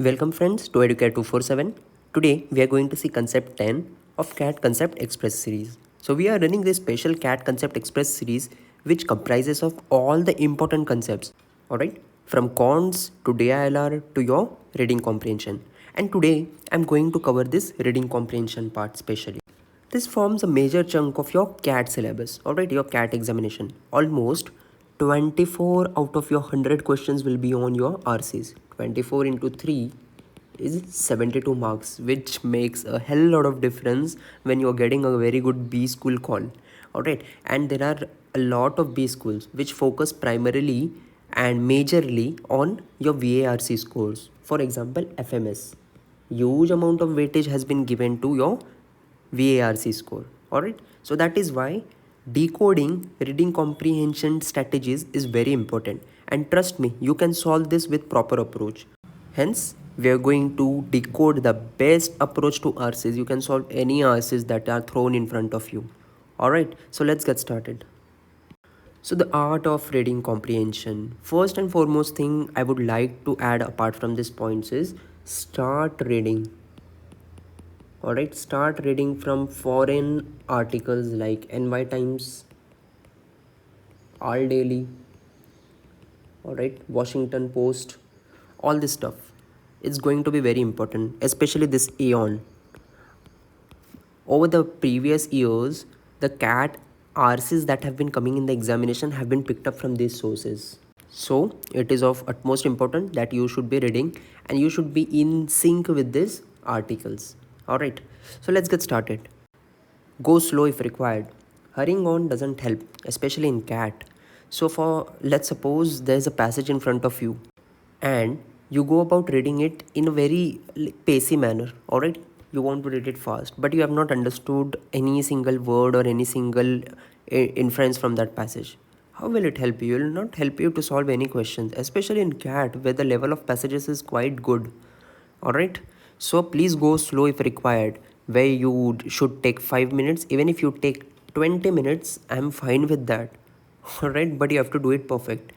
Welcome friends to Educate 247. Today we are going to see concept 10 of CAT Concept Express series. So we are running this special CAT Concept Express series which comprises of all the important concepts. Alright, from cons to DILR to your reading comprehension. And today I'm going to cover this reading comprehension part specially. This forms a major chunk of your CAT syllabus, alright, your CAT examination. Almost 24 out of your 100 questions will be on your RCs. 24 into 3 is 72 marks, which makes a hell lot of difference when you're getting a very good B school call. Alright, and there are a lot of B schools which focus primarily and majorly on your VARC scores. For example, FMS. Huge amount of weightage has been given to your VARC score. Alright, so that is why decoding reading comprehension strategies is very important, and trust me, you can solve this with proper approach. Hence we are going to decode the best approach to RCs. You can solve any RCs that are thrown in front of you. Alright, so let's get started. So the art of reading comprehension. First and foremost thing I would like to add apart from these points is start reading. Alright, start reading from foreign articles like NY Times, All Daily, alright, Washington Post, all this stuff. It's going to be very important, especially this Aeon. Over the previous years, the CAT RCs that have been coming in the examination have been picked up from these sources. So it is of utmost importance that you should be reading and you should be in sync with these articles. Alright, so let's get started. Go slow if required. Hurrying on doesn't help, especially in CAT. So let's suppose there's a passage in front of you and you go about reading it in a very pacey manner. Alright, you want to read it fast, but you have not understood any single word or any single inference from that passage. How will it help you? It will not help you to solve any questions, especially in CAT where the level of passages is quite good. Alright, so please go slow if required, where you should take 5 minutes. Even if you take 20 minutes, I'm fine with that. Alright, but you have to do it perfect.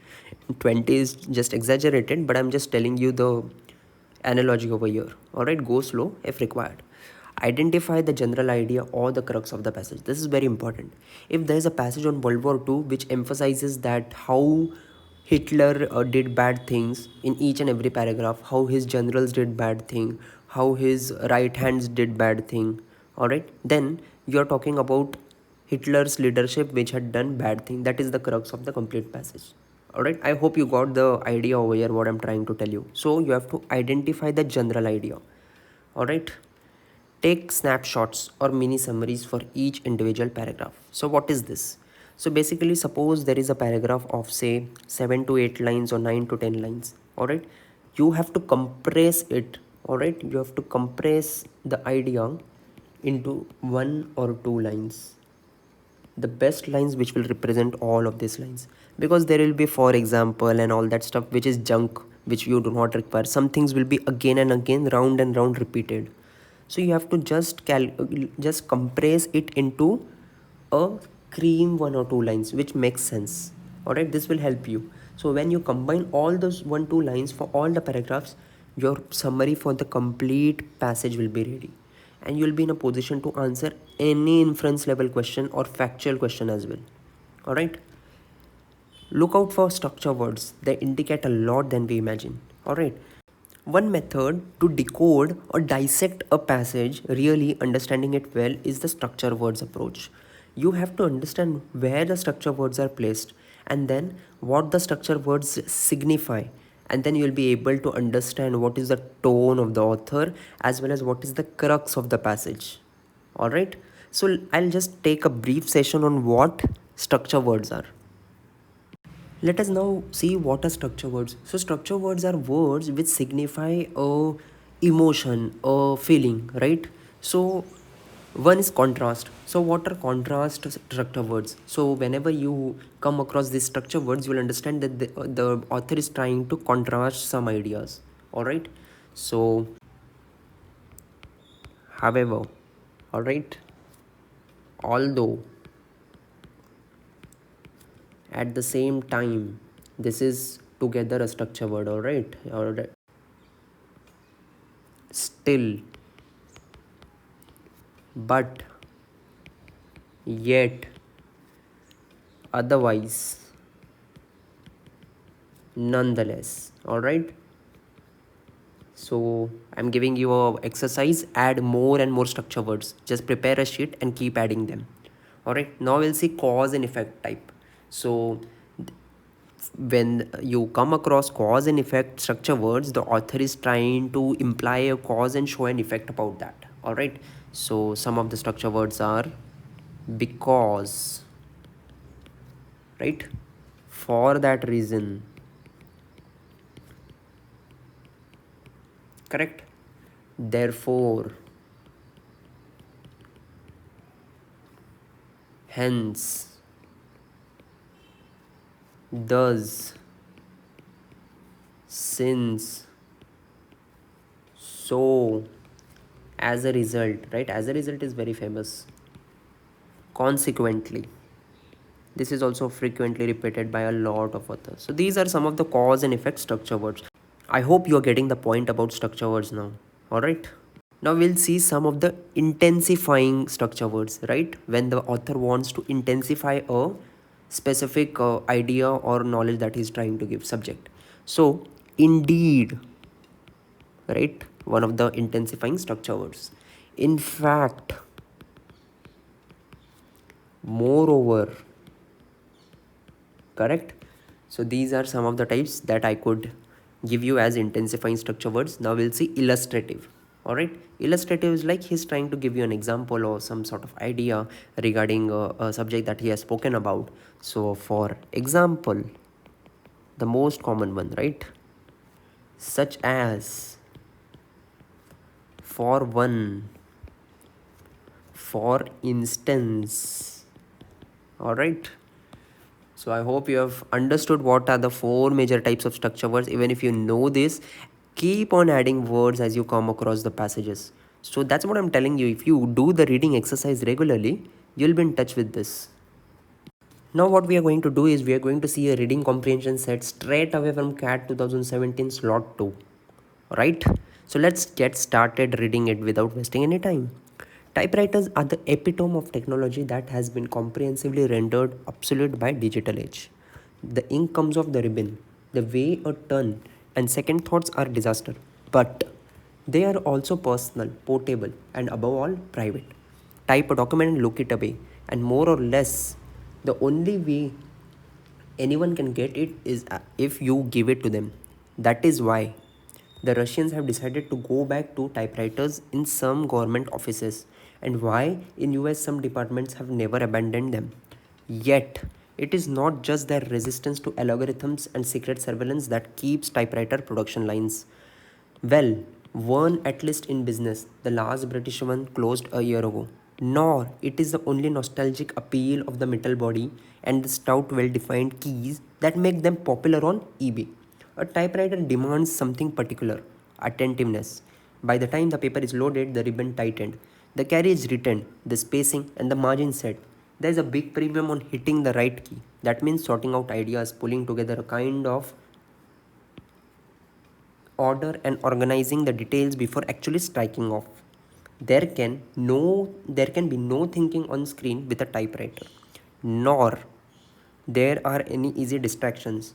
20 is just exaggerated, but I'm just telling you the analogy over here. Alright, go slow if required. Identify the general idea or the crux of the passage. This is very important. If there is a passage on World War II which emphasizes that how Hitler did bad things in each and every paragraph, how his generals did bad thing, how his right hands did bad thing, alright, then you're talking about Hitler's leadership which had done bad thing. That is the crux of the complete passage. Alright, I hope you got the idea over here what I'm trying to tell you. So you have to identify the general idea. Alright, take snapshots or mini summaries for each individual paragraph. So what is this? So basically, suppose there is a paragraph of say 7 to 8 lines or 9 to 10 lines. Alright, you have to compress it. Alright, you have to compress the idea into 1 or 2 lines, the best lines which will represent all of these lines, because there will be for example and all that stuff which is junk which you do not require. Some things will be again and again round and round repeated, so you have to just compress it into a cream 1 or 2 lines which makes sense. All right, this will help you. So when you combine all those 1-2 lines for all the paragraphs, your summary for the complete passage will be ready, and you'll be in a position to answer any inference level question or factual question as well. All right, look out for structure words. They indicate a lot than we imagine. All right, one method to decode or dissect a passage, really understanding it well, is the structure words approach. You have to understand where the structure words are placed and then what the structure words signify, and then you'll be able to understand what is the tone of the author as well as what is the crux of the passage. All right, so I'll just take a brief session on what structure words are. Let us now see what are structure words. So structure words are words which signify a emotion, a feeling, right? So one is contrast. So what are contrast structure words? So whenever you come across these structure words, you will understand that the author is trying to contrast some ideas. All right. So however, all right, although, at the same time, this is together a structure word. All right. still, but, yet, otherwise, nonetheless. All right. So I'm giving you a exercise. Add more and more structure words. Just prepare a sheet and keep adding them. All right. Now we'll see cause and effect type. So when you come across cause and effect structure words, the author is trying to imply a cause and show an effect about that. All right. So some of the structure words are because, right? For that reason, correct? Therefore, hence, thus, since, so, as a result, right? As a result is very famous. Consequently, this is also frequently repeated by a lot of authors. So these are some of the cause and effect structure words. I hope you are getting the point about structure words now. All right. Now we'll see some of the intensifying structure words, right? When the author wants to intensify a specific idea or knowledge that he's trying to give subject. So indeed, right? One of the intensifying structure words. In fact, moreover, correct? So these are some of the types that I could give you as intensifying structure words. Now we'll see illustrative. All right. Illustrative is like he's trying to give you an example or some sort of idea regarding a subject that he has spoken about. So for example, the most common one, right? Such as, for one, for instance. All right. So I hope you have understood what are the four major types of structure words. Even if you know this, keep on adding words as you come across the passages. So that's what I'm telling you. If you do the reading exercise regularly, you'll be in touch with this. Now what we are going to do is we are going to see a reading comprehension set straight away from CAT 2017 slot 2. Right? So let's get started reading it without wasting any time. Typewriters are the epitome of technology that has been comprehensively rendered obsolete by digital age. The ink comes off the ribbon, the way a turn, and second thoughts are disaster. But they are also personal, portable, and above all, private. Type a document and look it away, and more or less, the only way anyone can get it is if you give it to them. That is why the Russians have decided to go back to typewriters in some government offices, and why in US some departments have never abandoned them. Yet, it is not just their resistance to algorithms and secret surveillance that keeps typewriter production lines. Well, one at least in business, the last British one closed a year ago. Nor it is the only nostalgic appeal of the metal body and the stout well-defined keys that make them popular on eBay. A typewriter demands something particular, attentiveness. By the time the paper is loaded, the ribbon tightened, the carriage written, the spacing and the margin set. There is a big premium on hitting the right key. That means sorting out ideas, pulling together a kind of order and organizing the details before actually striking off. There can be no thinking on screen with a typewriter, nor there are any easy distractions.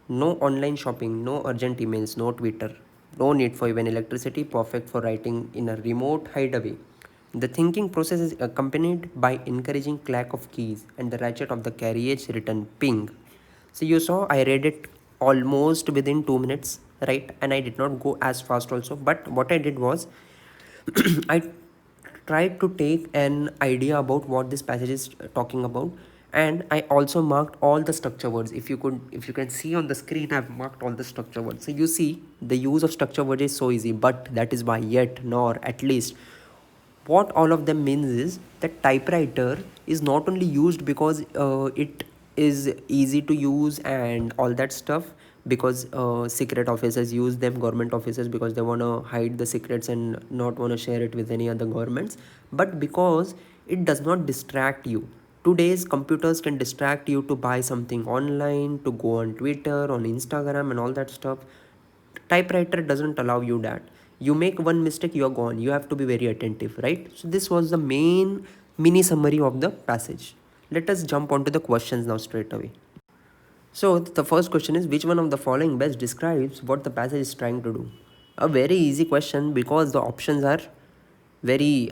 No online shopping, no urgent emails, no Twitter, no need for even electricity, perfect for writing in a remote hideaway. The thinking process is accompanied by encouraging clack of keys and the ratchet of the carriage written ping. So you saw I read it almost within 2 minutes, right? And I did not go as fast also. But what I did was I tried to take an idea about what this passage is talking about, and I also marked all the structure words. If you can see on the screen, I've marked all the structure words. So you see the use of structure words is so easy, but that is why, yet, nor, at least, what all of them means is that typewriter is not only used because it is easy to use and all that stuff, because secret officers use them, government officers, because they want to hide the secrets and not want to share it with any other governments, but because it does not distract you. Today's computers can distract you to buy something online, to go on Twitter, on Instagram and all that stuff. Typewriter doesn't allow you that. You make one mistake, you are gone. You have to be very attentive, right? So this was the main mini summary of the passage. Let us jump onto the questions now straight away. So the first question is, which one of the following best describes what the passage is trying to do? A very easy question because the options are very,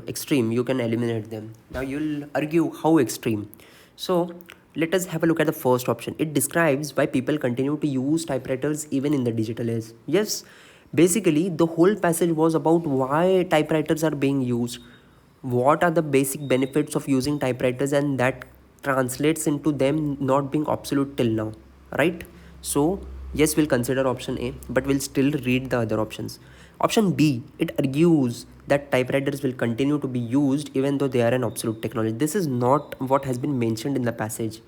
extreme. You can eliminate them. Now you'll argue how extreme. So let us have a look at the first option. It describes why people continue to use typewriters even in the digital age. Yes, basically the whole passage was about why typewriters are being used, what are the basic benefits of using typewriters, and that translates into them not being obsolete till now, right? So yes, we'll consider option A, but we'll still read the other options. Option B, it argues that typewriters will continue to be used even though they are an obsolete technology. This is not what has been mentioned in the passage.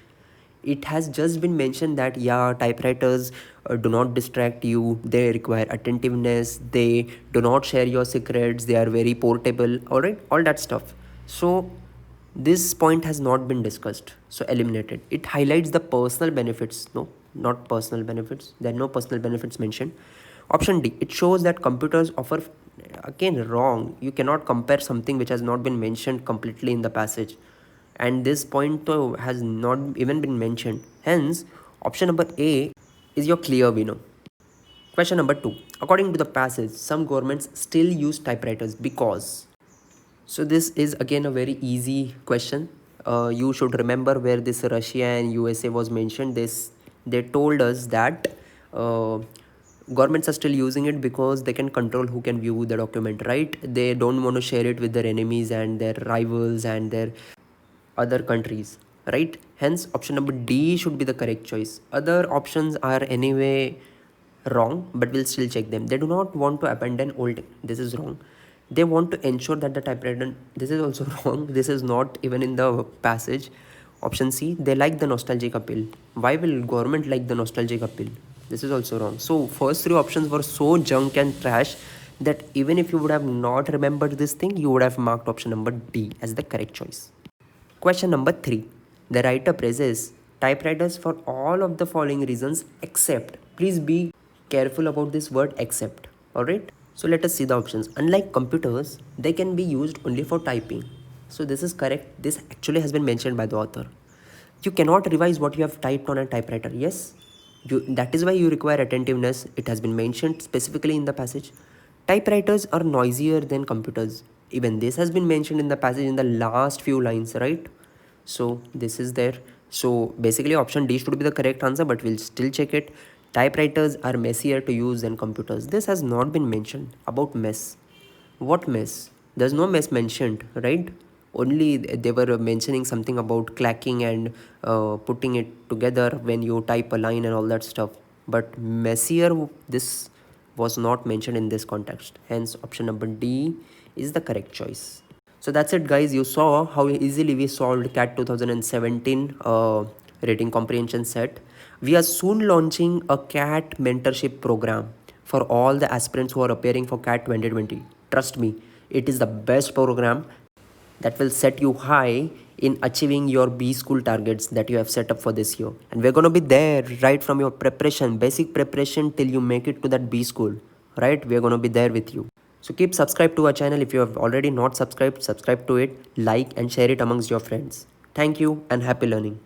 It has just been mentioned that yeah, typewriters do not distract you, they require attentiveness, they do not share your secrets, they are very portable, all right, all that stuff. So this point has not been discussed, so eliminated. It highlights the personal benefits. No, not personal benefits, there are no personal benefits mentioned. Option D, it shows that computers offer, again wrong. You cannot compare something which has not been mentioned completely in the passage, and this point has not even been mentioned. Hence, option number A is your clear winner. Question number 2. According to the passage, some governments still use typewriters because. So this is again a very easy question. You should remember where this Russia and USA was mentioned. They told us that governments are still using it because they can control who can view the document, right? They don't want to share it with their enemies and their rivals and their other countries, right? Hence option number D should be the correct choice. Other options are anyway wrong, but we'll still check them. They do not want to abandon old, this is wrong. They want to ensure that the typewriter, this is also wrong. This is not even in the passage. Option C, they like the nostalgic appeal. Why will government like the nostalgic appeal? This is also wrong. So first three options were so junk and trash that even if you would have not remembered this thing, you would have marked option number D as the correct choice. Question number 3. The writer praises typewriters for all of the following reasons except. Please be careful about this word except. Alright. So let us see the options. Unlike computers, they can be used only for typing. So this is correct. This actually has been mentioned by the author. You cannot revise what you have typed on a typewriter. Yes. That is why you require attentiveness. It has been mentioned specifically in the passage. Typewriters are noisier than computers. Even this has been mentioned in the passage in the last few lines, right? So this is there. So basically option D should be the correct answer, but we'll still check it. Typewriters are messier to use than computers. This has not been mentioned about mess. What mess? There's no mess mentioned, right? Only they were mentioning something about clacking and putting it together when you type a line and all that stuff. But messier, this was not mentioned in this context. Hence, option number D is the correct choice. So that's it, guys. You saw how easily we solved CAT 2017 Reading Comprehension set. We are soon launching a CAT mentorship program for all the aspirants who are appearing for CAT 2020. Trust me, it is the best program that will set you high in achieving your B school targets that you have set up for this year. And we're going to be there right from your preparation, basic preparation till you make it to that B school, right? We're going to be there with you. So keep subscribed to our channel. If you have already not subscribed, subscribe to it, like and share it amongst your friends. Thank you and happy learning.